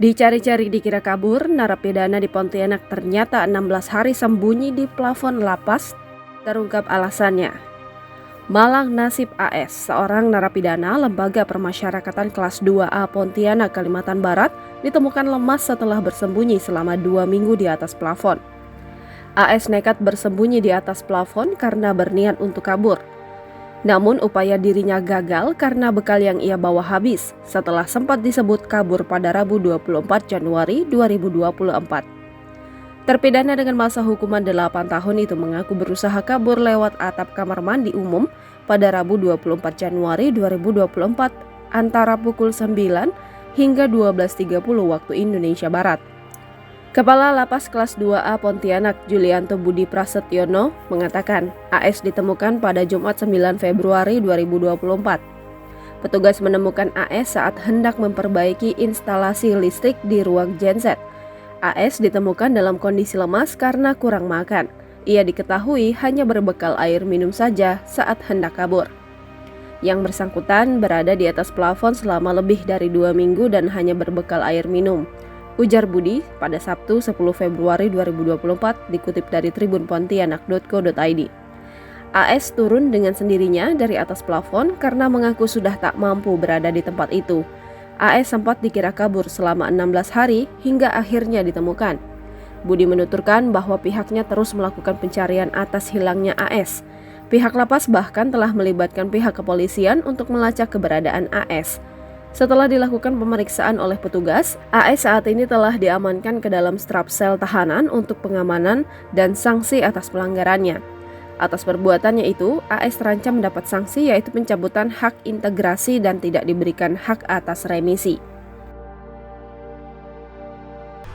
Dicari-cari dikira kabur, narapidana di Pontianak ternyata 16 hari sembunyi di plafon lapas, terungkap alasannya. Malang nasib AS, seorang narapidana Lembaga Permasyarakatan kelas 2A Pontianak, Kalimantan Barat, ditemukan lemas setelah bersembunyi selama 2 minggu di atas plafon. AS nekat bersembunyi di atas plafon karena berniat untuk kabur. Namun upaya dirinya gagal karena bekal yang ia bawa habis setelah sempat disebut kabur pada Rabu 24 Januari 2024. Terpidana dengan masa hukuman 8 tahun itu mengaku berusaha kabur lewat atap kamar mandi umum pada Rabu 24 Januari 2024 antara pukul 9 hingga 12.30 waktu Indonesia Barat. Kepala Lapas Kelas 2A Pontianak Julianto Budi Prasetyono mengatakan AS ditemukan pada Jumat 9 Februari 2024. Petugas menemukan AS saat hendak memperbaiki instalasi listrik di ruang genset. AS ditemukan dalam kondisi lemas karena kurang makan. Ia diketahui hanya berbekal air minum saja saat hendak kabur. Yang bersangkutan berada di atas plafon selama lebih dari 2 minggu dan hanya berbekal air minum, ujar Budi pada Sabtu 10 Februari 2024 dikutip dari tribunpontianak.co.id. AS turun dengan sendirinya dari atas plafon karena mengaku sudah tak mampu berada di tempat itu. AS sempat dikira kabur selama 16 hari hingga akhirnya ditemukan. Budi menuturkan bahwa pihaknya terus melakukan pencarian atas hilangnya AS. Pihak lapas bahkan telah melibatkan pihak kepolisian untuk melacak keberadaan AS. Setelah dilakukan pemeriksaan oleh petugas, AS saat ini telah diamankan ke dalam strap sel tahanan untuk pengamanan dan sanksi atas pelanggarannya. Atas perbuatannya itu, AS terancam mendapat sanksi yaitu pencabutan hak integrasi dan tidak diberikan hak atas remisi.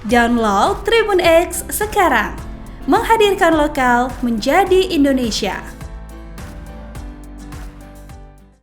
Download Tribun X sekarang, menghadirkan lokal menjadi Indonesia.